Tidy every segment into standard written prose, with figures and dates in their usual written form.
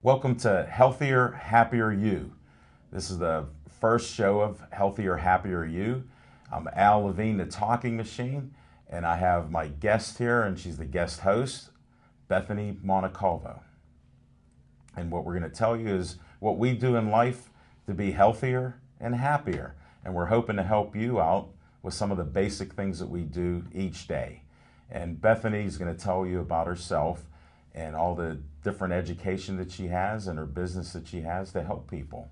Welcome to Healthier, Happier You. This is the first show of Healthier, Happier You. I'm Al Levine, the talking machine, and I have my guest here, and she's the guest host, Bethany Montalvo. And what we're going to tell you is what we do in life to be healthier and happier. And we're hoping to help you out with some of the basic things that we do each day. And Bethany's going to tell you about herself and all the different education that she has and her business that she has to help people.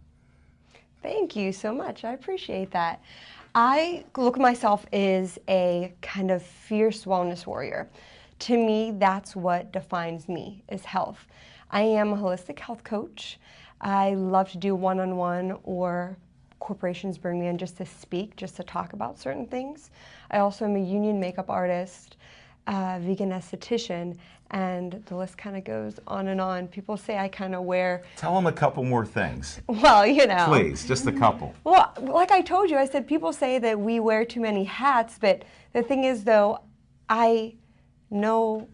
Thank you so much. I appreciate that. I look at myself as a kind of fierce wellness warrior. To me, that's what defines me, is health. I am a holistic health coach. I love to do one-on-one, or corporations bring me in just to speak, just to talk about certain things. I also am a union makeup artist, vegan esthetician, and the list kind of goes on and on. People say I kind of wear... Tell them a couple more things. Well, you know. Please, just a couple. Well, like I told you, I said people say that we wear too many hats, but the thing is, though, I know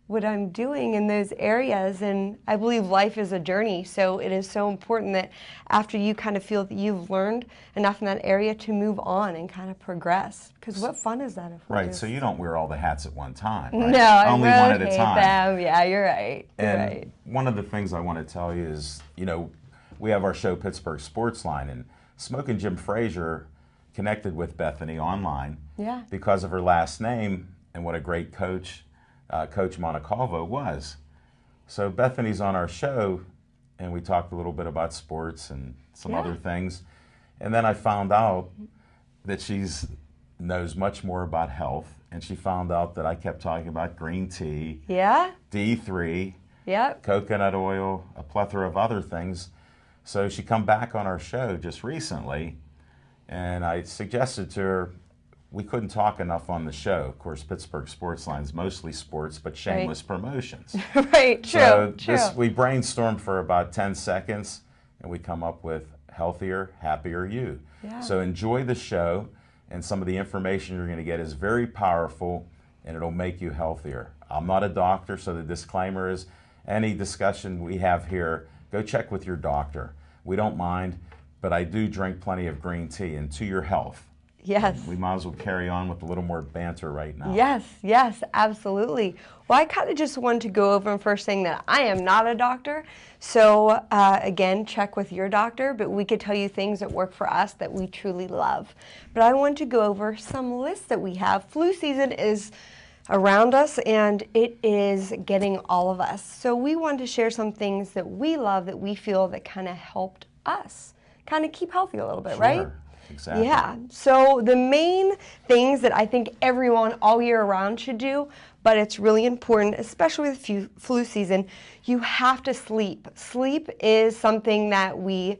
what I'm doing in those areas, and I believe life is a journey, so it is so important that after you kind of feel that you've learned enough in that area to move on and kind of progress, because what fun is that if we Right, just... so you don't wear all the hats at one time, right? No, I only one at a rotate time. them. Yeah, you're right. You're right. One of the things I want to tell you is, you know, we have our show Pittsburgh Sports Line, and Smokin' Jim Frazier connected with Bethany online because of her last name and what a great coach Coach Montalvo was. So Bethany's on our show, and we talked a little bit about sports and some other things. And then I found out that she's knows much more about health, and she found out that I kept talking about green tea, D3, coconut oil, a plethora of other things. So she come back on our show just recently, and I suggested to her, we couldn't talk enough on the show. Of course, Pittsburgh Sports Line's mostly sports, but shameless promotions. Right, true, so true. We brainstormed for about 10 seconds, and we come up with Healthier, Happier You. So enjoy the show, and some of the information you're going to get is very powerful, and it'll make you healthier. I'm not a doctor, so the disclaimer is any discussion we have here, go check with your doctor. We don't mind, but I do drink plenty of green tea, and to your health. Yes. We might as well carry on with a little more banter right now. Yes, yes, absolutely. Well, I kind of just wanted to go over and first saying that I am not a doctor. So again, check with your doctor, but we could tell you things that work for us that we truly love. But I want to go over some lists that we have. Flu season is around us, and it is getting all of us. So we want to share some things that we love, that we feel that kind of helped us kind of keep healthy a little bit, right? Exactly. Yeah, so the main things that I think everyone all year round should do, but it's really important, especially with flu season, you have to sleep. Sleep is something that we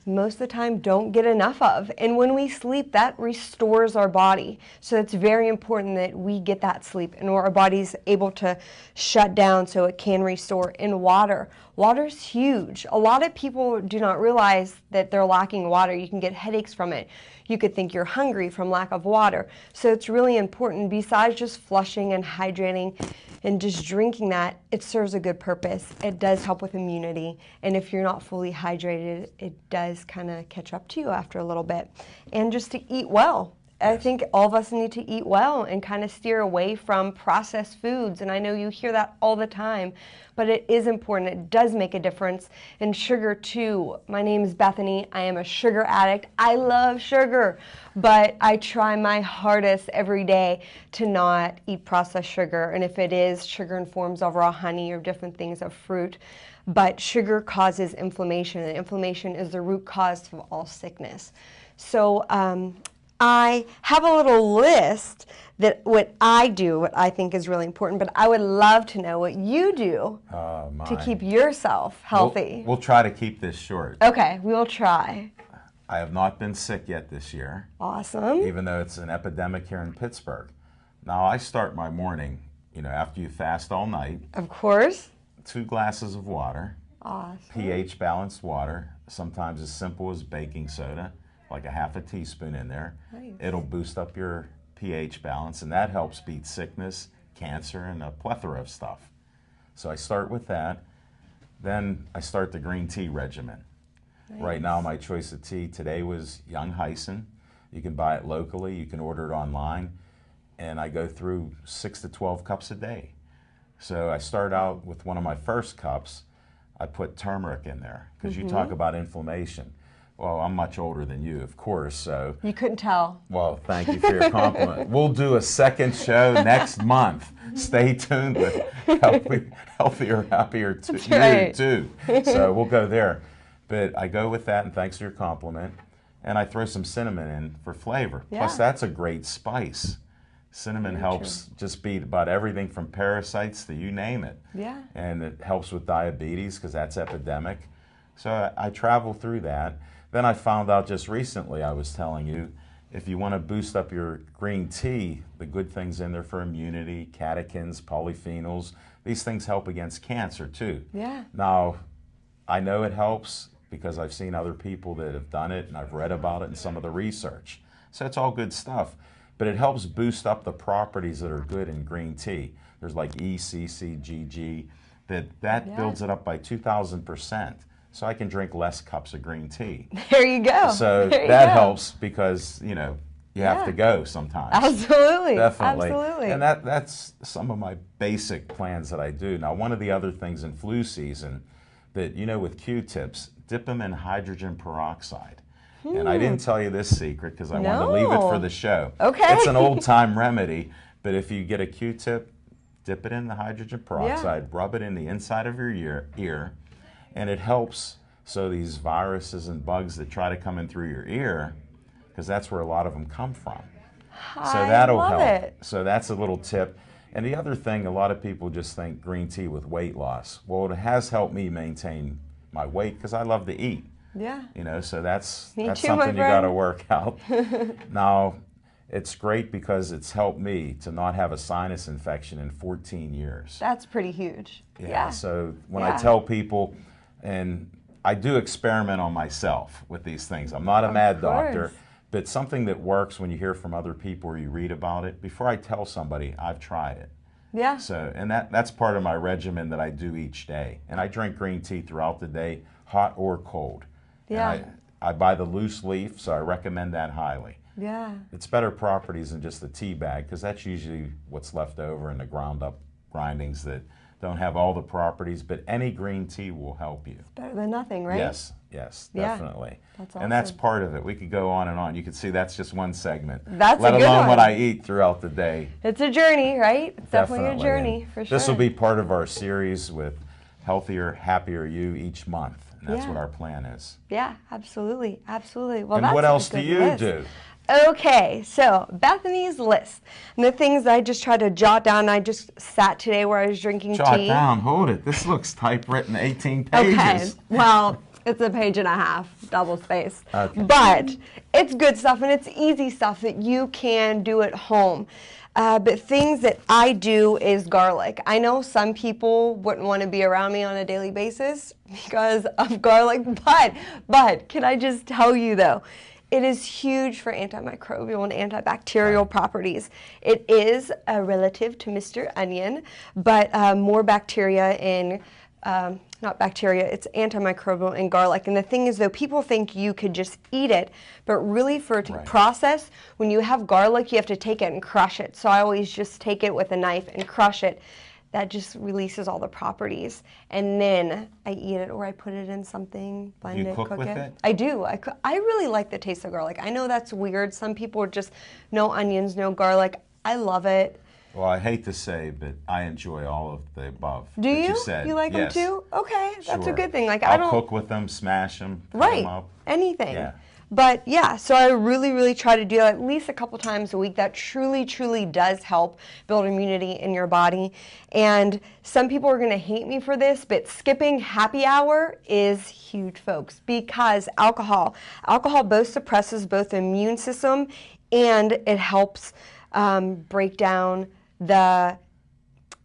most of the time don't get enough of. And when we sleep, that restores our body. So it's very important that we get that sleep and our body's able to shut down so it can restore. And water. Water's huge. A lot of people do not realize that they're lacking water. You can get headaches from it. You could think you're hungry from lack of water. So it's really important, besides just flushing and hydrating and just drinking that, it serves a good purpose. It does help with immunity. And if you're not fully hydrated, it does kind of catch up to you after a little bit. And just to eat well. I think all of us need to eat well and kind of steer away from processed foods. And I know you hear that all the time, but it is important. It does make a difference. And sugar too. My name is Bethany. I am a sugar addict. I love sugar, but I try my hardest every day to not eat processed sugar. And if it is sugar in forms of raw honey or different things of fruit, but sugar causes inflammation, and inflammation is the root cause of all sickness. So I have a little list that what I do, what I think is really important, but I would love to know what you do to keep yourself healthy. We'll try to keep this short. Okay, we'll try. I have not been sick yet this year. Awesome. Even though it's an epidemic here in Pittsburgh. Now, I start my morning, you know, after you fast all night. Of course. 2 glasses of water. Awesome. pH balanced water, sometimes as simple as baking soda, like a half a teaspoon in there. Nice. It'll boost up your pH balance, and that helps beat sickness, cancer, and a plethora of stuff. So I start with that. Then I start the green tea regimen. Nice. Right now, my choice of tea today was Young Hyson. You can buy it locally, you can order it online, and I go through 6 to 12 cups a day. So I start out with one of my first cups. I put turmeric in there because you talk about inflammation. Well, I'm much older than you, of course, so. You couldn't tell. Well, thank you for your compliment. We'll do a second show next month. Stay tuned with Healthier, Happier You too. So we'll go there. But I go with that, and thanks for your compliment. And I throw some cinnamon in for flavor. Yeah. Plus, that's a great spice. Cinnamon helps just beat about everything from parasites to you name it. Yeah. And it helps with diabetes because that's epidemic. So I travel through that. Then I found out just recently, I was telling you, if you want to boost up your green tea, the good things in there for immunity, catechins, polyphenols, these things help against cancer too. Yeah. Now, I know it helps because I've seen other people that have done it and I've read about it in some of the research. So it's all good stuff. But it helps boost up the properties that are good in green tea. There's like ECCGG, that builds it up by 2,000%. So I can drink less cups of green tea. There you go. So that helps because, you know, you have to go sometimes. Absolutely. Definitely. Absolutely. And that's some of my basic plans that I do. Now, one of the other things in flu season that, you know, with Q-tips, dip them in hydrogen peroxide. And I didn't tell you this secret because I wanted to leave it for the show. Okay. It's an old-time remedy, but if you get a Q-tip, dip it in the hydrogen peroxide, rub it in the inside of your ear, and it helps so these viruses and bugs that try to come in through your ear, because that's where a lot of them come from. So that'll help. So that's a little tip. And the other thing, a lot of people just think green tea with weight loss. Well, it has helped me maintain my weight because I love to eat. Yeah. You know, so that's something you got to work out. Now, it's great because it's helped me to not have a sinus infection in 14 years. That's pretty huge. Yeah. So when I tell people, and I do experiment on myself with these things. I'm not a mad doctor, but something that works when you hear from other people or you read about it, before I tell somebody, I've tried it. Yeah. So, and that's part of my regimen that I do each day. And I drink green tea throughout the day, hot or cold. Yeah. And I buy the loose leaf, so I recommend that highly. Yeah. It's better properties than just the tea bag, because that's usually what's left over in the ground up grindings that don't have all the properties, but any green tea will help you. It's better than nothing, right? Yes, definitely. That's awesome. And that's part of it. We could go on and on. You can see that's just one segment. That's let a good alone one. what I eat throughout the day. It's a journey, right? It's definitely a journey, and for sure. This will be part of our series with Healthier, Happier You each month. And that's what our plan is. Yeah, absolutely. Absolutely. Well, and what else do you do? Okay, so Bethany's list. And the things I just tried to jot down, I just sat today where I was drinking tea. Jot down, hold it. This looks typewritten 18 pages. Okay, well, it's a page and a half, double spaced. Okay. But it's good stuff and it's easy stuff that you can do at home. But things that I do is garlic. I know some people wouldn't want to be around me on a daily basis because of garlic, but can I just tell you though, it is huge for antimicrobial and antibacterial properties. It is a relative to Mr. Onion, but more bacteria in, not bacteria, it's antimicrobial in garlic. And the thing is though, people think you could just eat it, but really for it to process, when you have garlic, you have to take it and crush it. So I always just take it with a knife and crush it. That just releases all the properties. And then I eat it or I put it in something, blend it, cook it. I do. I really like the taste of garlic. I know that's weird. Some people are just no onions, no garlic. I love it. Well, I hate to say, but I enjoy all of the above. Do you? You said. You like them too? Okay, that's a good thing. Like I'll cook with them, smash them, cut them up. Anything. Yeah. But yeah, so I really try to do that at least a couple times a week. That truly does help build immunity in your body. And some people are going to hate me for this, but skipping happy hour is huge, folks, because alcohol both suppresses both the immune system and it helps break down the,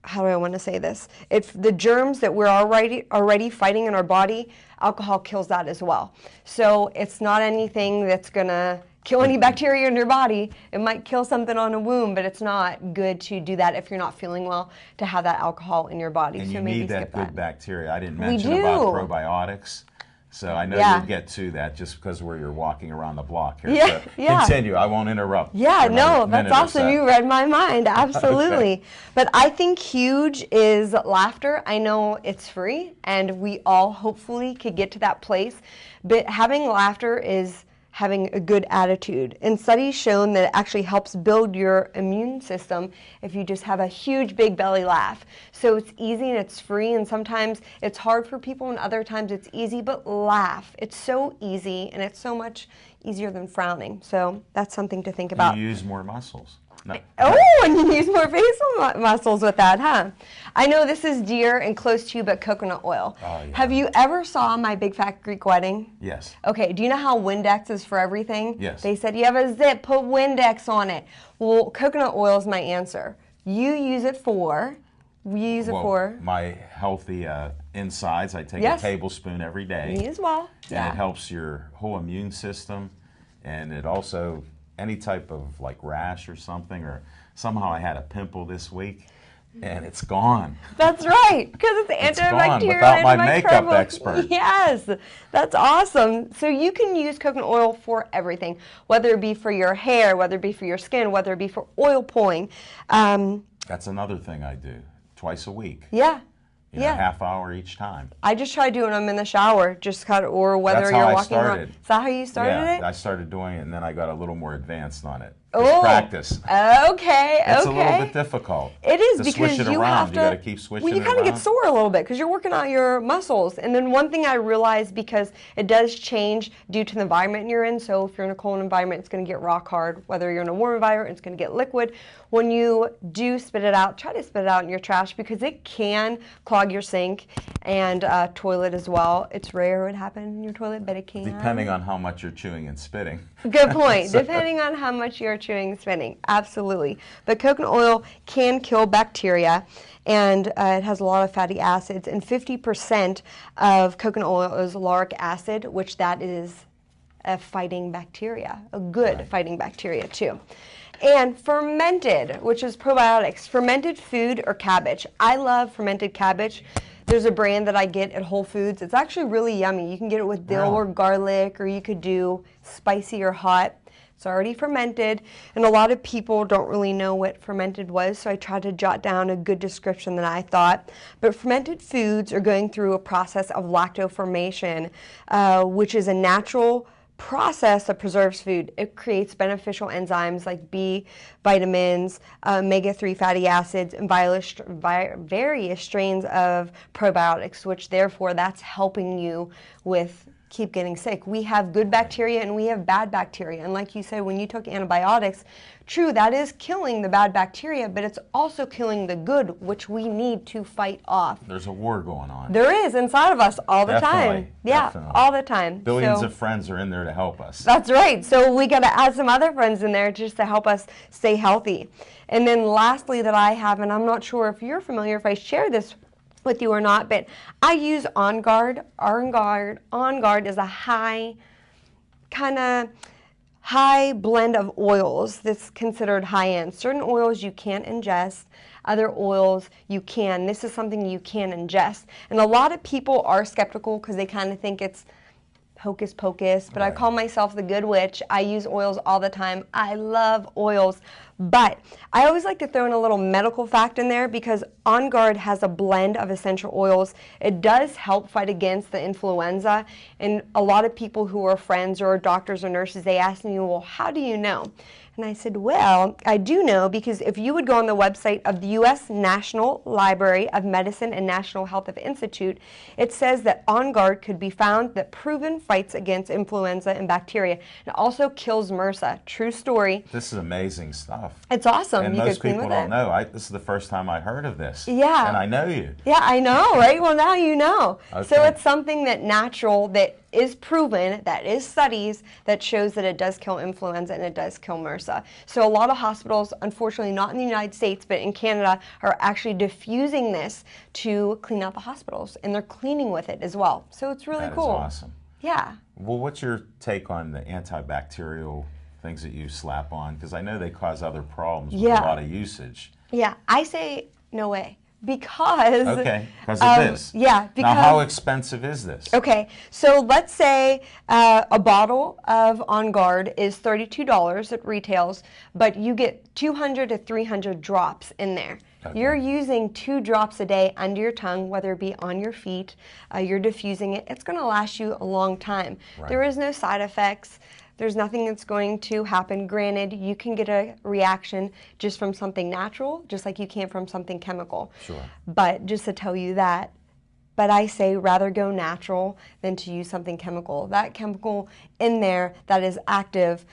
how do I want to say this? If the germs that we're already fighting in our body, alcohol kills that as well. So it's not anything that's going to kill any bacteria in your body. It might kill something on a wound, but it's not good to do that if you're not feeling well, to have that alcohol in your body. And so you maybe need that skip good that. bacteria. I didn't mention about probiotics. So I know you'll get to that just because you're walking around the block here. Yeah, so continue. I won't interrupt. Yeah, no, that's awesome. You read my mind. Absolutely. Okay. But I think huge is laughter. I know it's free, and we all hopefully could get to that place. But having laughter is having a good attitude. And studies shown that it actually helps build your immune system if you just have a huge big belly laugh. So it's easy and it's free, and sometimes it's hard for people and other times it's easy, but laugh. It's so easy and it's so much easier than frowning. So that's something to think about. You use more muscles. No. Oh, and you use more facial muscles with that, huh? I know this is dear and close to you, but coconut oil. Oh, yeah. Have you ever saw My Big Fat Greek Wedding? Yes. Okay, do you know how Windex is for everything? Yes. They said, you have a zip, put Windex on it. Well, coconut oil is my answer. You use it for my healthy insides. I take a tablespoon every day. Me as well. And it helps your whole immune system, and it also, any type of like rash or something, or somehow I had a pimple this week and it's gone. That's right, because it's antibacterial. It's gone without my makeup expert. Yes, that's awesome. So you can use coconut oil for everything, whether it be for your hair, whether it be for your skin, whether it be for oil pulling. That's another thing I do twice a week. Yeah. You know, half hour each time. I just try doing them in the shower, just cut, or whether That's you're how walking around. Is that how you started it? I started doing it, and then I got a little more advanced on it. Oh, practice. Okay, It's a little bit difficult. It is, to because switch it you around. have to. You got to keep switching it around. Well, you kind of get sore a little bit because you're working out your muscles. And then one thing I realized, because it does change due to the environment you're in. So if you're in a cold environment, it's going to get rock hard. Whether you're in a warm environment, it's going to get liquid. When you do spit it out, try to spit it out in your trash, because it can clog your sink and toilet as well. It's rare it would happen in your toilet, but it can. Depending on how much you're chewing and spitting. Good point. Depending on how much you're chewing and spitting. Absolutely. But coconut oil can kill bacteria, and it has a lot of fatty acids, and 50% of coconut oil is lauric acid, which that is a fighting bacteria, a good fighting bacteria too. And fermented, which is probiotics, fermented food or cabbage. I love fermented cabbage. There's a brand that I get at Whole Foods. It's actually really yummy. You can get it with dill or garlic, or you could do spicy or hot. It's already fermented, and a lot of people don't really know what fermented was, so I tried to jot down a good description that I thought. But fermented foods are going through a process of lactofermation, which is a natural process that preserves food. It creates beneficial enzymes like B vitamins, omega-3 fatty acids, and various strains of probiotics, which therefore that's helping you with keep getting sick. We have good bacteria and we have bad bacteria. And like you said, when you took antibiotics, true, that is killing the bad bacteria, but it's also killing the good, which we need to fight off. There's a war going on. There is, inside of us all the time. Yeah, all the time. Billions of friends are in there to help us. That's right. So we got to add some other friends in there just to help us stay healthy. And then lastly that I have, and I'm not sure if you're familiar, if I share this with you or not, but I use On Guard. On Guard is a high blend of oils that's considered high-end. Certain oils you can't ingest, other oils you can. This is something you can ingest. And a lot of people are skeptical because they kind of think it's hocus pocus, but I call myself the good witch. I use oils all the time. I love oils, but I always like to throw in a little medical fact in there, because On Guard has a blend of essential oils. It does help fight against the influenza, and a lot of people who are friends or doctors or nurses, they ask me, well, how do you know? And I said, well, I do know because if you would go on the website of the U.S. National Library of Medicine and National Health Institute, it says that On Guard could be found that proven fights against influenza and bacteria. It also kills MRSA. True story. This is amazing stuff. It's awesome. And most people don't know. This is the first time I heard of this. Yeah. And I know you. Yeah, I know, right? Well, now you know. Okay. So it's something that natural, that is proven, that is studies that shows that it does kill influenza and it does kill MRSA. So a lot of hospitals, unfortunately not in the United States, but in Canada, are actually diffusing this to clean out the hospitals, and they're cleaning with it as well. So it's really cool. That is awesome. Yeah. Well, what's your take on the antibacterial things that you slap on? Because I know they cause other problems with a lot of usage. Yeah, I say no way. Because of this. Yeah, because now how expensive is this? Okay, so let's say a bottle of On Guard is $32 at retails, but you get 200 to 300 drops in there. Okay. You're using 2 drops a day under your tongue, whether it be on your feet, you're diffusing it. It's going to last you a long time. Right. There is no side effects. There's nothing that's going to happen. Granted, you can get a reaction just from something natural, just like you can from something chemical. Sure. But just to tell you that, but I say rather go natural than to use something chemical. That chemical in there that is active,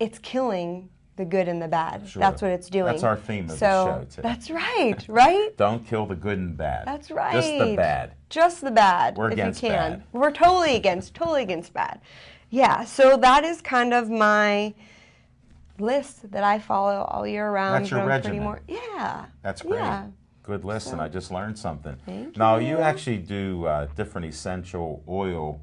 it's killing the good and the bad. Sure. That's what it's doing. That's our theme of the show today. That's right, right? Don't kill the good and bad. That's right. Just the bad. Just the bad. We're against bad. We're totally against bad. Yeah, so that is kind of my list that I follow all year round. That's your regimen. Yeah. That's great. Yeah. Good list, and I just learned something. Thank now, you actually do different essential oil,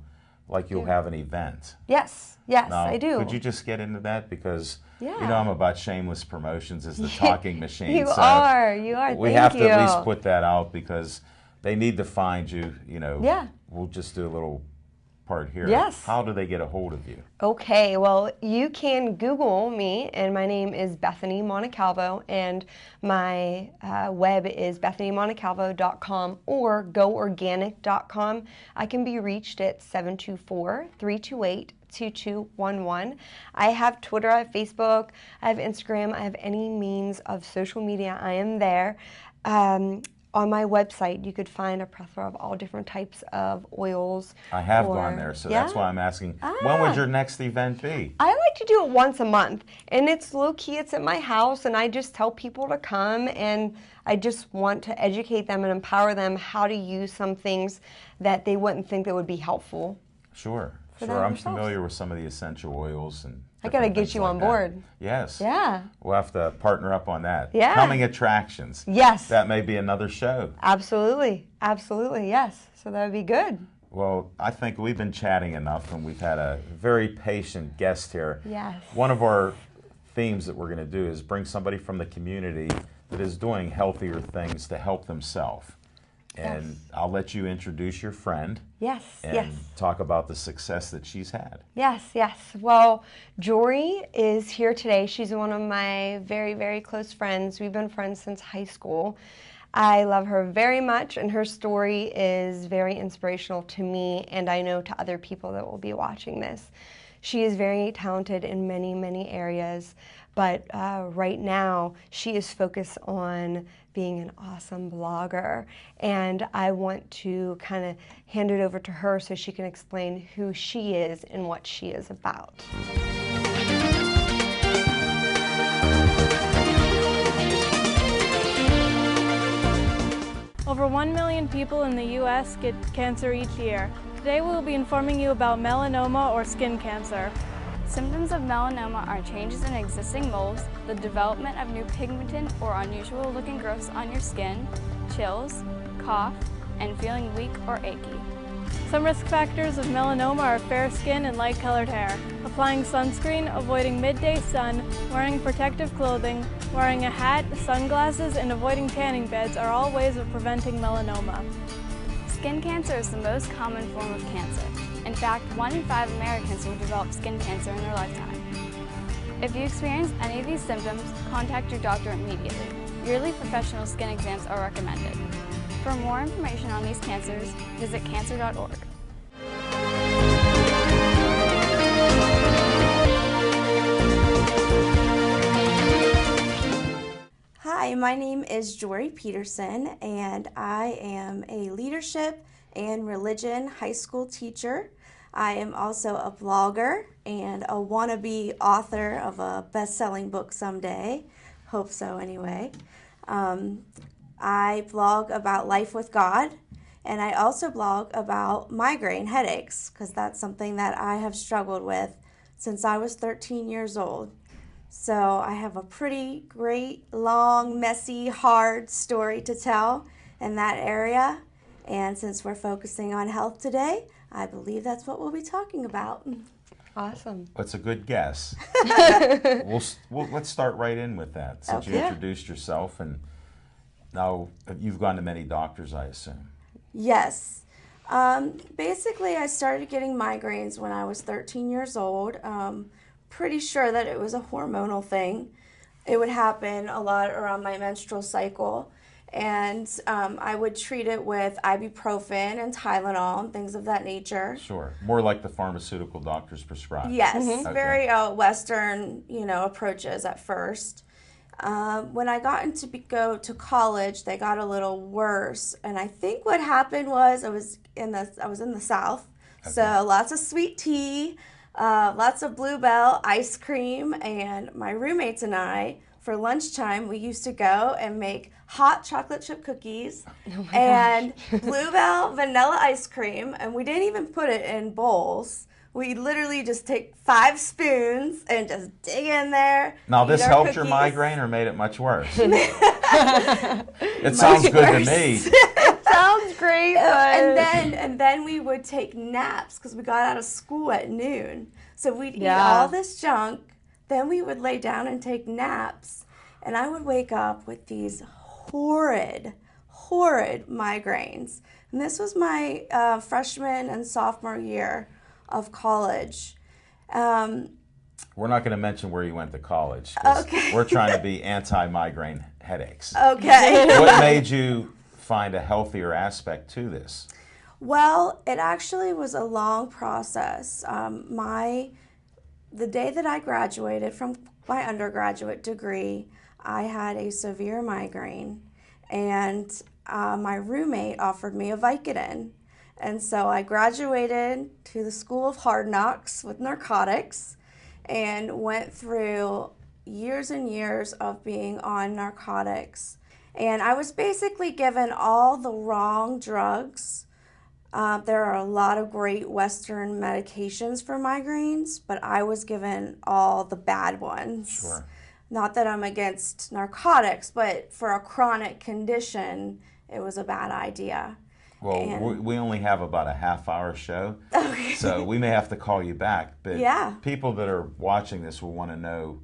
like you'll have an event. Yes, now, I do. Could you just get into that? Because you know I'm about shameless promotions as the talking machine. You are. We have to at least put that out because they need to find you, Yeah. We'll just do a little part here. Yes. How do they get a hold of you? Okay, well, you can Google me, and my name is Bethany Montecalvo, and my web is bethanymontecalvo.com or goorganic.com. I can be reached at 724-328-2211. I have Twitter, I have Facebook, I have Instagram, I have any means of social media. I am there. On my website, you could find a plethora of all different types of oils. I have gone there, so that's why I'm asking. When would your next event be? I like to do it once a month, and it's low-key. It's at my house, and I just tell people to come, and I just want to educate them and empower them how to use some things that they wouldn't think that would be helpful. Sure. I'm familiar with some of the essential oils and I got to get you on board. Yes. Yeah. We'll have to partner up on that. Yeah. Coming attractions. Yes. That may be another show. Absolutely. Absolutely, yes. So that would be good. Well, I think we've been chatting enough, and we've had a very patient guest here. Yes. One of our themes that we're going to do is bring somebody from the community that is doing healthier things to help themselves. And I'll let you introduce your friend. Yes, and talk about the success that she's had. Yes. Well, Jory is here today. She's one of my very, very close friends. We've been friends since high school. I love her very much, and her story is very inspirational to me, and I know to other people that will be watching this. She is very talented in many, many areas, but right now she is focused on being an awesome blogger, and I want to kind of hand it over to her so she can explain who she is and what she is about. Over 1 million people in the U.S. get cancer each year. Today we will be informing you about melanoma or skin cancer. Symptoms of melanoma are changes in existing moles, the development of new pigmented or unusual looking growths on your skin, chills, cough, and feeling weak or achy. Some risk factors of melanoma are fair skin and light colored hair. Applying sunscreen, avoiding midday sun, wearing protective clothing, wearing a hat, sunglasses, and avoiding tanning beds are all ways of preventing melanoma. Skin cancer is the most common form of cancer. In fact, 1 in 5 Americans will develop skin cancer in their lifetime. If you experience any of these symptoms, contact your doctor immediately. Yearly professional skin exams are recommended. For more information on these cancers, visit cancer.org. Hi, my name is Jory Peterson, and I am a leadership and religion high school teacher. I am also a blogger and a wannabe author of a best-selling book someday. Hope so anyway. I blog about life with God, and I also blog about migraine headaches because that's something that I have struggled with since I was 13 years old. So I have a pretty great, long, messy, hard story to tell in that area. And since we're focusing on health today, I believe that's what we'll be talking about. Awesome. That's a good guess. Let's start right in with that, since you introduced yourself, and now you've gone to many doctors, I assume. Yes. Basically, I started getting migraines when I was 13 years old. Pretty sure that it was a hormonal thing. It would happen a lot around my menstrual cycle. And I would treat it with ibuprofen and Tylenol and things of that nature. Sure. More like the pharmaceutical doctors prescribe. Yes. Very Western, approaches at first. When I got go to college, they got a little worse. And I think what happened was I was in the South. Okay. So lots of sweet tea, lots of Bluebell ice cream, and my roommates and I, for lunchtime, we used to go and make hot chocolate chip cookies and Bluebell vanilla ice cream, and we didn't even put it in bowls. We literally just take 5 spoons and just dig in there. Now, this helped your migraine or made it much worse? It sounds good to me. Sounds great. And then we would take naps because we got out of school at noon. So we'd eat all this junk. Then we would lay down and take naps. And I would wake up with these horrid migraines. And this was my freshman and sophomore year of college. We're not going to mention where you went to college. Okay. We're trying to be anti-migraine headaches. Okay. What made you find a healthier aspect to this? Well, it actually was a long process. The day that I graduated from my undergraduate degree, I had a severe migraine, and my roommate offered me a Vicodin. And so I graduated to the School of Hard Knocks with narcotics and went through years and years of being on narcotics. And I was basically given all the wrong drugs. There are a lot of great Western medications for migraines, but I was given all the bad ones. Sure. Not that I'm against narcotics, but for a chronic condition, it was a bad idea. Well, we only have about a half-hour show, so we may have to call you back. But people that are watching this will want to know,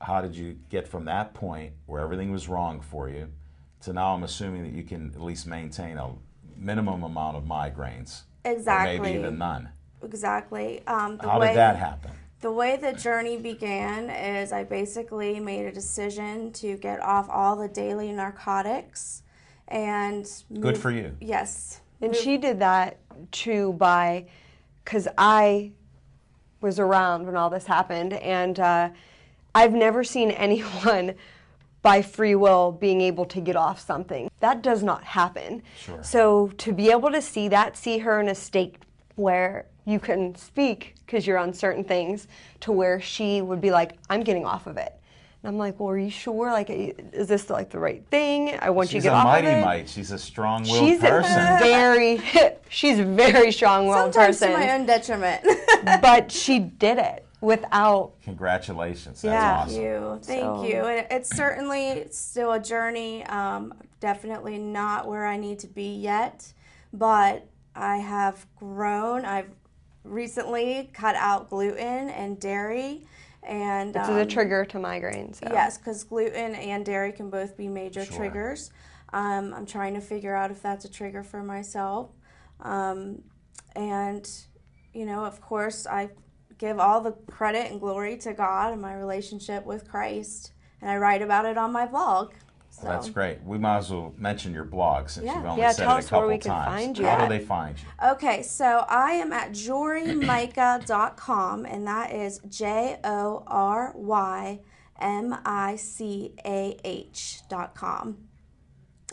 how did you get from that point where everything was wrong for you to now I'm assuming that you can at least maintain a minimum amount of migraines. Exactly. Or maybe even none. Exactly. How did that happen? The way the journey began is I basically made a decision to get off all the daily narcotics and good for you. Yes. And she did that too because I was around when all this happened, and I've never seen anyone by free will being able to get off something. That does not happen. Sure. So to be able to see her in a state where you can speak because you're on certain things, to where she would be like, I'm getting off of it. And I'm like, well, are you sure? Like, is this like the right thing? I want you to get off of it. She's a mighty might. She's a strong-willed person. She's a very strong-willed person. Sometimes to my own detriment. But she did it without. Congratulations. That's awesome. Thank you. And it's certainly still a journey. Definitely not where I need to be yet, but I have grown. I've recently cut out gluten and dairy. And this is a trigger to migraines. So. Yes, because gluten and dairy can both be major triggers. I'm trying to figure out if that's a trigger for myself. And, of course, I give all the credit and glory to God and my relationship with Christ. And I write about it on my blog. So. Well, that's great. We might as well mention your blog since you've only said tell it a couple us where we times. can find you. How do they find you? Okay, so I am at jorymicah.com, and that is JORYMICAH.com.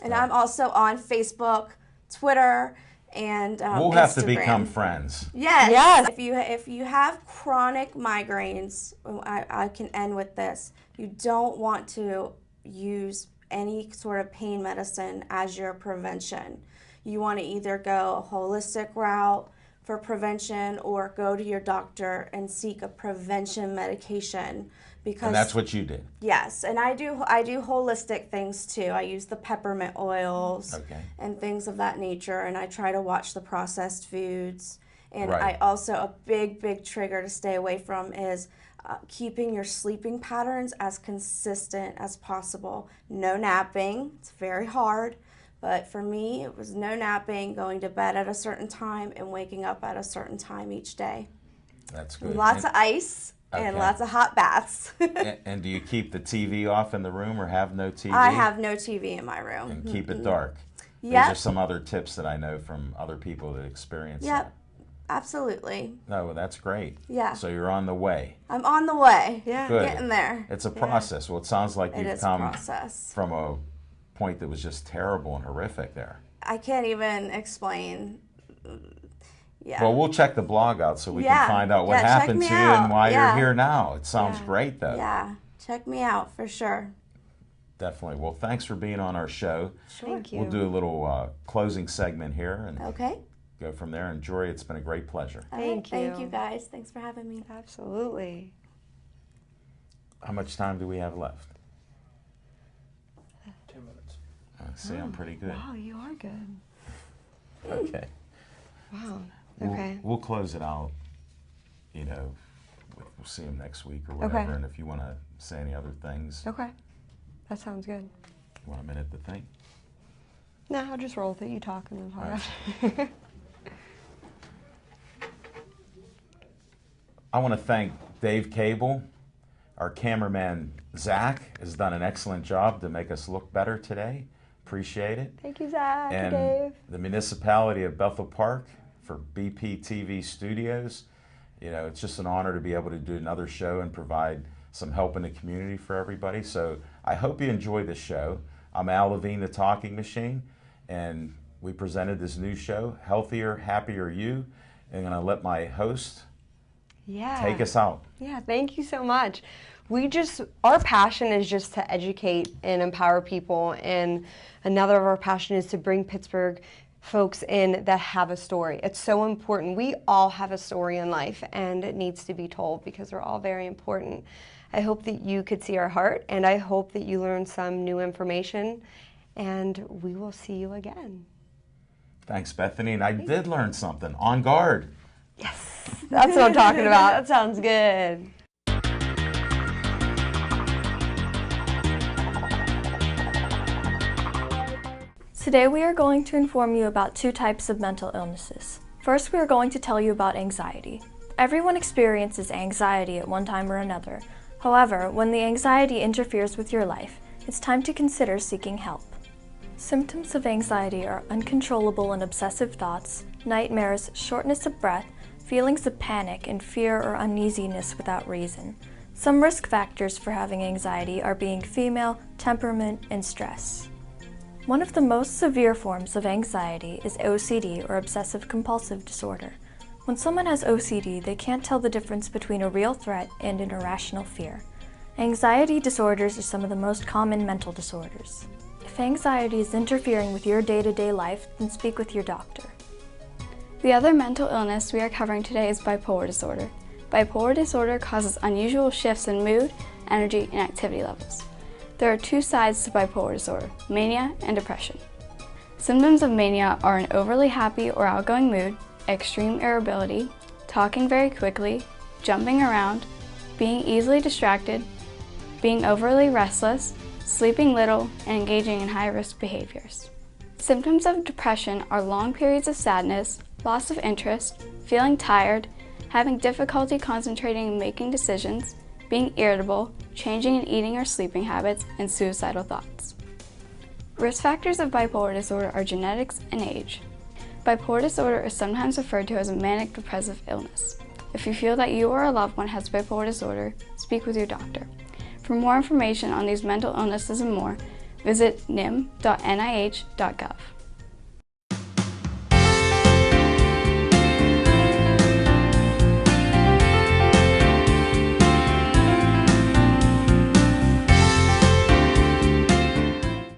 And I'm also on Facebook, Twitter, and we'll have to become friends. Yes. If you have chronic migraines, I can end with this. You don't want to use any sort of pain medicine as your prevention. You want to either go a holistic route for prevention or go to your doctor and seek a prevention medication. And that's what you did. Yes, and I do holistic things too. I use the peppermint oils and things of that nature, and I try to watch the processed foods. And Right. I also, a big trigger to stay away from is keeping your sleeping patterns as consistent as possible. No napping, it's very hard, but for me it was no napping, going to bed at a certain time and waking up at a certain time each day. That's good. Lots of ice and Okay. lots of hot baths. And do you keep the TV off in the room or have no TV? I have no TV in my room. And keep it dark. Yep. These are some other tips that I know from other people that experience Yep, that. absolutely. No, well, that's great. Yeah. So you're on the way. I'm on the way. Yeah. Good. Getting there. It's a process. Well, it sounds like It you've is a come process. from a point that was just terrible and horrific there. I can't even explain. Yeah. Well, we'll check the blog out so we Yeah. can find out what Yeah, check happened me to you out. and why Yeah. you're here now. It sounds Yeah. great, though. Yeah. Check me out for sure. Definitely. Well, thanks for being on our show. Thank you. We'll do a little closing segment here and Okay. go from there. And Jory, it's been a great pleasure. All right. Thank Thank you. you guys. Thanks for having me. Absolutely. How much time do we have left? 10 minutes. See, I'm pretty good. Wow, you are good. Okay. Wow. We'll- Okay. We'll close it out. You know, we'll see him next week or whatever. Okay. And if you want to say any other things, Okay. That sounds good. you want a minute to think? No, I'll just roll with it. You talk and then talk All right. after. I want to thank Dave Cable. Our cameraman, Zach, has done an excellent job to make us look better today. Appreciate it. Thank you, Zach. And Dave. the municipality of Bethel Park for BPTV Studios. You know, it's just an honor to be able to do another show and provide some help in the community for everybody. So I hope you enjoy the show. I'm Al Levine, the Talking Machine, and we presented this new show, Healthier, Happier You. And I'm going to let my host Yeah. take us out. Yeah, thank you so much. Our passion is just to educate and empower people, and another of our passion is to bring Pittsburgh folks in that have a story. It's so important. We all have a story in life, and it needs to be told because they're all very important. I hope that you could see our heart, and I hope that you learned some new information, and we will see you again. Thanks, Bethany. And I did learn something. On guard. Yes, that's what I'm talking about. That sounds good. Today we are going to inform you about two types of mental illnesses. First, we are going to tell you about anxiety. Everyone experiences anxiety at one time or another. However, when the anxiety interferes with your life, it's time to consider seeking help. Symptoms of anxiety are uncontrollable and obsessive thoughts, nightmares, shortness of breath, feelings of panic, and fear or uneasiness without reason. Some risk factors for having anxiety are being female, temperament, and stress. One of the most severe forms of anxiety is OCD, or obsessive-compulsive disorder. When someone has OCD, they can't tell the difference between a real threat and an irrational fear. Anxiety disorders are some of the most common mental disorders. If anxiety is interfering with your day-to-day life, then speak with your doctor. The other mental illness we are covering today is bipolar disorder. Bipolar disorder causes unusual shifts in mood, energy, and activity levels. There are two sides to bipolar disorder, mania and depression. Symptoms of mania are an overly happy or outgoing mood, extreme irritability, talking very quickly, jumping around, being easily distracted, being overly restless, sleeping little, and engaging in high-risk behaviors. Symptoms of depression are long periods of sadness, loss of interest, feeling tired, having difficulty concentrating and making decisions, being irritable, changing in eating or sleeping habits, and suicidal thoughts. Risk factors of bipolar disorder are genetics and age. Bipolar disorder is sometimes referred to as a manic depressive illness. If you feel that you or a loved one has bipolar disorder, speak with your doctor. For more information on these mental illnesses and more, visit nim.nih.gov.